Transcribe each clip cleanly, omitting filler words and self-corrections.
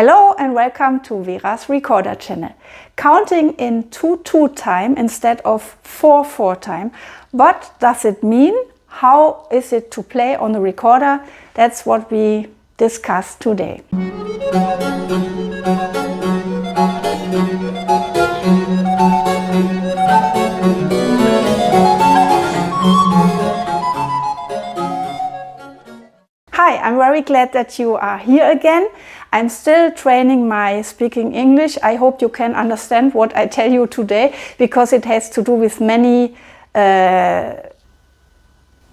Hello and welcome to Vera's Recorder channel. Counting in 2/2 time instead of 4/4 time. What does it mean? How is it to play on the recorder? That's what we discuss today. Hi, I'm very glad that you are here again. I'm still training my speaking English. I hope you can understand what I tell you today because it has to do with many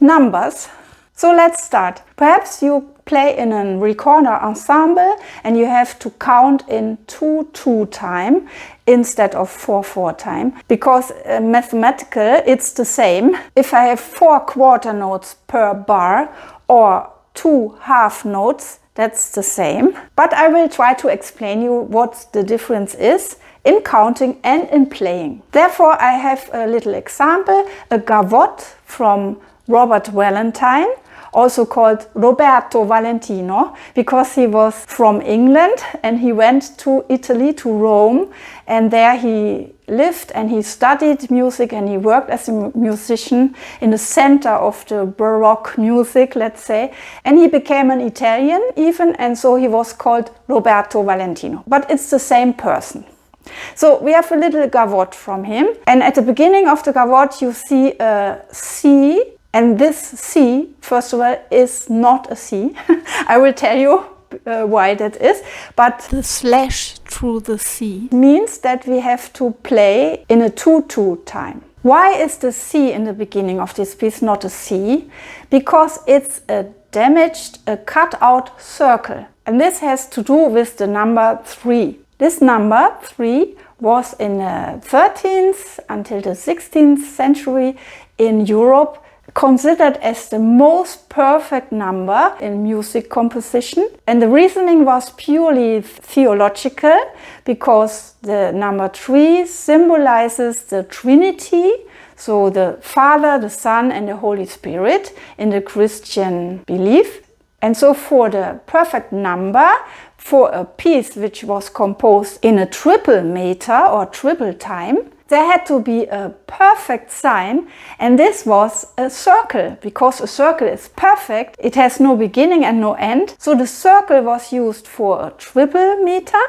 numbers. So let's start. Perhaps you play in a recorder ensemble and you have to count in 2/2 time instead of 4/4 time because mathematical it's the same. If I have 4 quarter notes per bar or 2 half notes, that's the same. But I will try to explain you what the difference is in counting and in playing. Therefore, I have a little example, a gavotte from Robert Valentine, also called Roberto Valentino, because he was from England and he went to Italy, to Rome, and there he lived and he studied music and he worked as a musician in the center of the Baroque music, let's say, and he became an Italian even, and so he was called Roberto Valentino, but it's the same person. So we have a little gavotte from him, and at the beginning of the gavotte you see a C, and this C, first of all, is not a C. I will tell you why that is, but the slash through the C means that we have to play in a 2/2 time. Why is the C in the beginning of this piece not a C? Because it's a damaged, a cut out circle, and this has to do with the number 3. This number 3 was in the 13th until the 16th century in Europe considered as the most perfect number in music composition. And the reasoning was purely theological because the number 3 symbolizes the Trinity, so the Father, the Son and the Holy Spirit in the Christian belief. And so for the perfect number, for a piece which was composed in a triple meter or triple time, there had to be a perfect sign, and this was a circle. Because a circle is perfect, it has no beginning and no end. So the circle was used for a triple meter,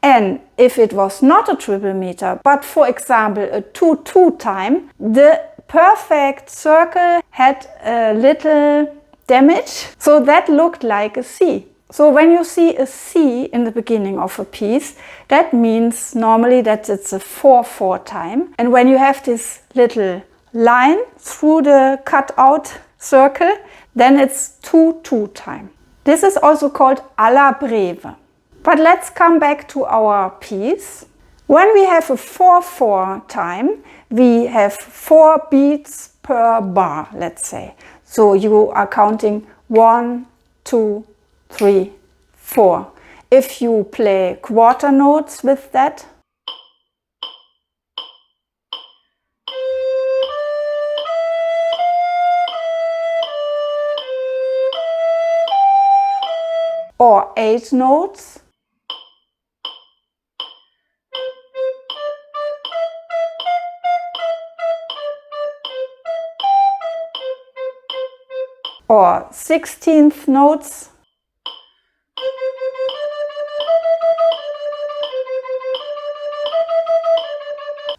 and if it was not a triple meter, but for example a 2/2 time, the perfect circle had a little damage, so that looked like a C. So when you see a C in the beginning of a piece, that means normally that it's a 4/4 time. And when you have this little line through the cut out circle, then it's 2/2 time. This is also called alla breve. But let's come back to our piece. When we have a 4/4 time, we have 4 beats per bar, let's say. So you are counting 1, 2, 3, 4. If you play quarter notes with that, or 8 notes, or 16th notes,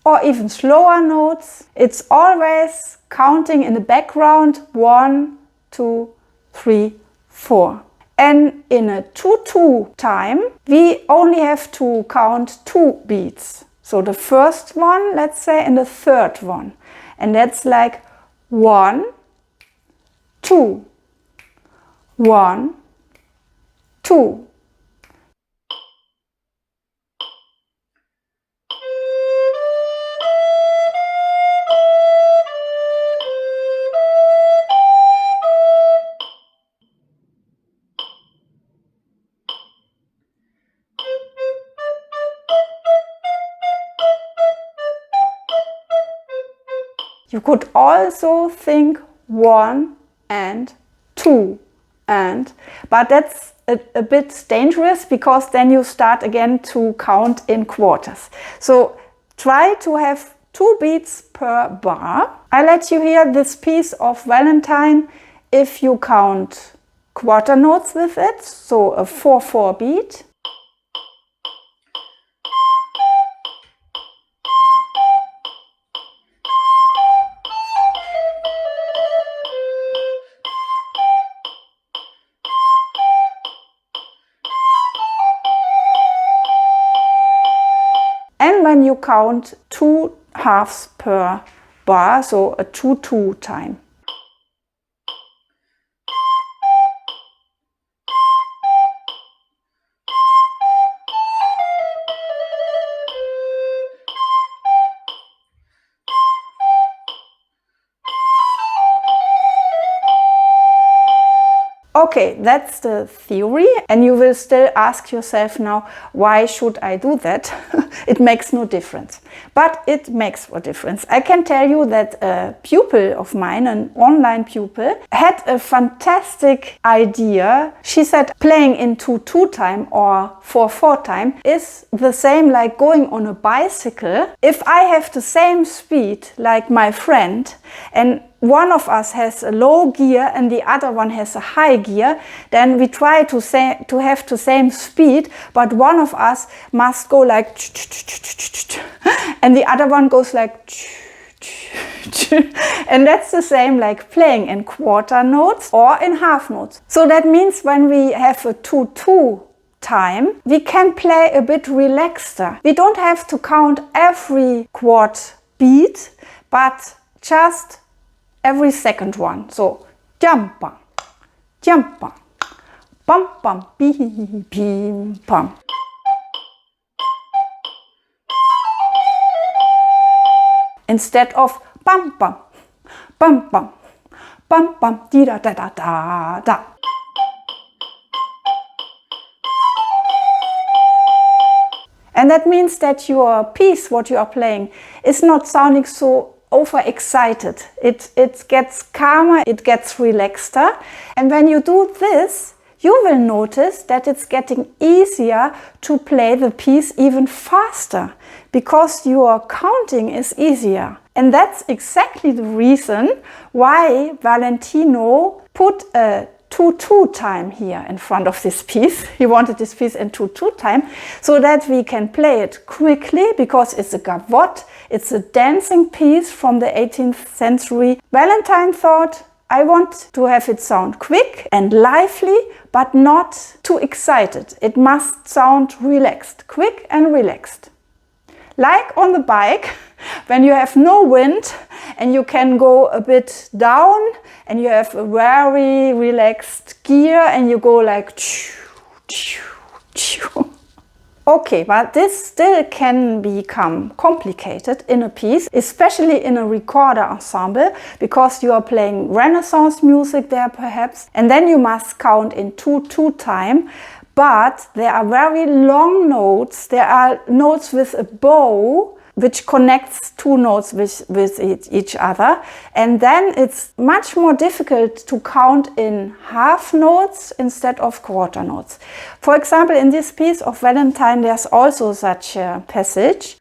or even slower notes. It's always counting in the background 1, 2, 3, 4. And in a 2/2 time, we only have to count 2 beats. So the first one, let's say, and the third one. And that's like 1, 2, 1, 2. You could also think 1 and 2. but that's a bit dangerous because then you start again to count in quarters. So try to have 2 beats per bar. I let you hear this piece of Valentine if you count quarter notes with it, so a 4/4 beat. And when you count 2 halves per bar, so a 2/2 time. Okay, that's the theory, and you will still ask yourself now, why should I do that? It makes no difference. But it makes a difference. I can tell you that a pupil of mine, an online pupil, had a fantastic idea. She said playing in 2/2 time or 4/4 time is the same like going on a bicycle. If I have the same speed like my friend, and one of us has a low gear and the other one has a high gear, then we try to have the same speed, but one of us must go like and the other one goes like and that's the same like playing in quarter notes or in half notes. So that means when we have a 2/2 time, we can play a bit relaxed. We don't have to count every quart beat, but just every second one. So jump, jump, bum, bum, beep, beep, bum. Instead of bum, bum, bum, bum, bum, bum, di da da da da da. And that means that your piece, what you are playing, is not sounding so overexcited. It gets calmer, it gets relaxeder. And when you do this, you will notice that it's getting easier to play the piece even faster because your counting is easier. And that's exactly the reason why Valentino put a 2/2 time here in front of this piece. He wanted this piece in 2/2 time so that we can play it quickly because it's a gavotte, it's a dancing piece from the 18th century. Valentine thought, I want to have it sound quick and lively, but not too excited. It must sound relaxed, quick and relaxed. Like on the bike, when you have no wind and you can go a bit down and you have a very relaxed gear and you go like okay, but this still can become complicated in a piece, especially in a recorder ensemble, because you are playing Renaissance music there perhaps, and then you must count in 2/2 time. But there are very long notes. There are notes with a bow which connects 2 notes with each other. And then it's much more difficult to count in half notes instead of quarter notes. For example, in this piece of Valentine, there's also such a passage.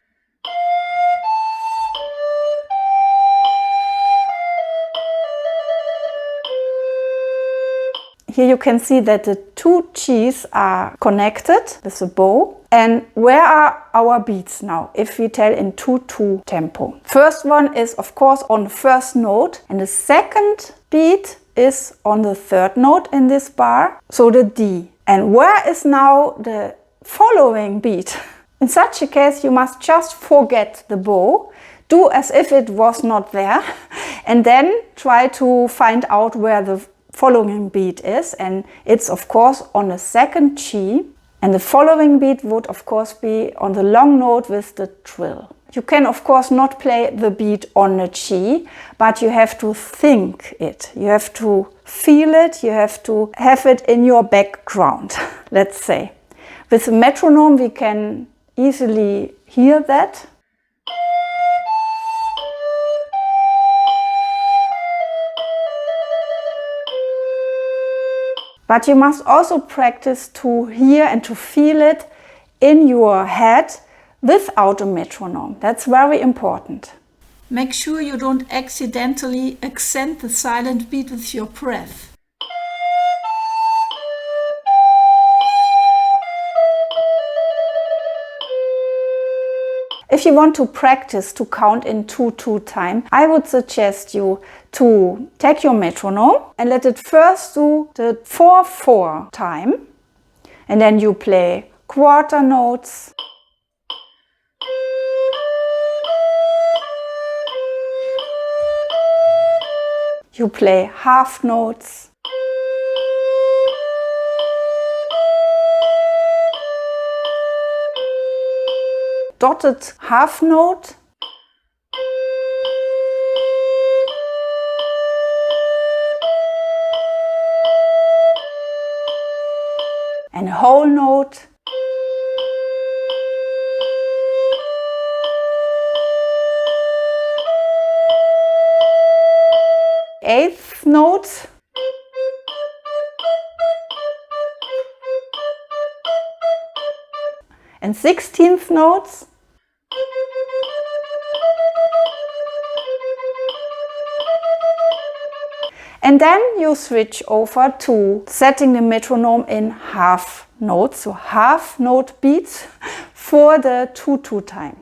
Here you can see that the 2 Gs are connected with a bow. And where are our beats now if we tell in 2/2 tempo? First one is of course on the first note, and the second beat is on the third note in this bar, so the D. And where is now the following beat? In such a case you must just forget the bow, do as if it was not there, and then try to find out where the following beat is, and it's of course on the second G, and the following beat would of course be on the long note with the trill. You can of course not play the beat on a G, but you have to think it. You have to feel it, you have to have it in your background, let's say. With a metronome we can easily hear that. But you must also practice to hear and to feel it in your head without a metronome. That's very important. Make sure you don't accidentally accent the silent beat with your breath. If you want to practice to count in 2/2 time, I would suggest you to take your metronome and let it first do the 4/4 time, and then you play quarter notes, you play half notes, dotted half note, and whole note, eighth note, and 16th notes, and then you switch over to setting the metronome in half notes, so half note beats for the 2/2 time.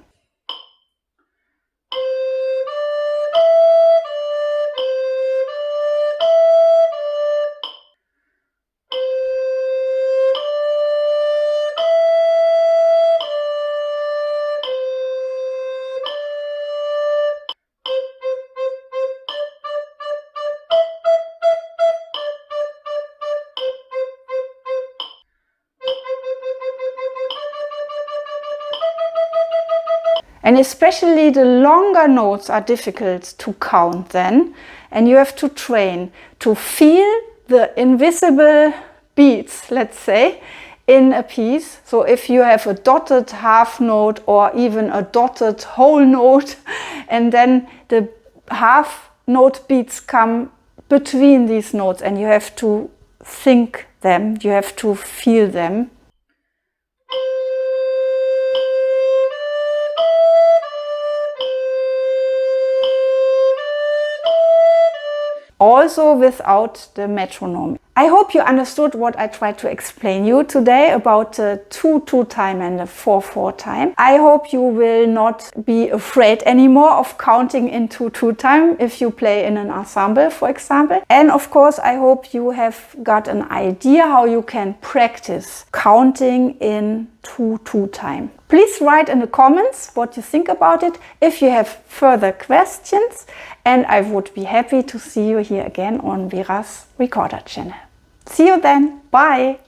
And especially the longer notes are difficult to count then, and you have to train to feel the invisible beats, let's say, in a piece. So if you have a dotted half note or even a dotted whole note, and then the half note beats come between these notes and you have to think them, you have to feel them. Also without the metronome. I hope you understood what I tried to explain you today about the 2/2 time and the 4/4 time. I hope you will not be afraid anymore of counting in 2/2 time if you play in an ensemble, for example. And of course, I hope you have got an idea how you can practice counting in 2/2 time. Please write in the comments what you think about it if you have further questions, and I would be happy to see you here again on Vera's Recorder channel. See you then. Bye.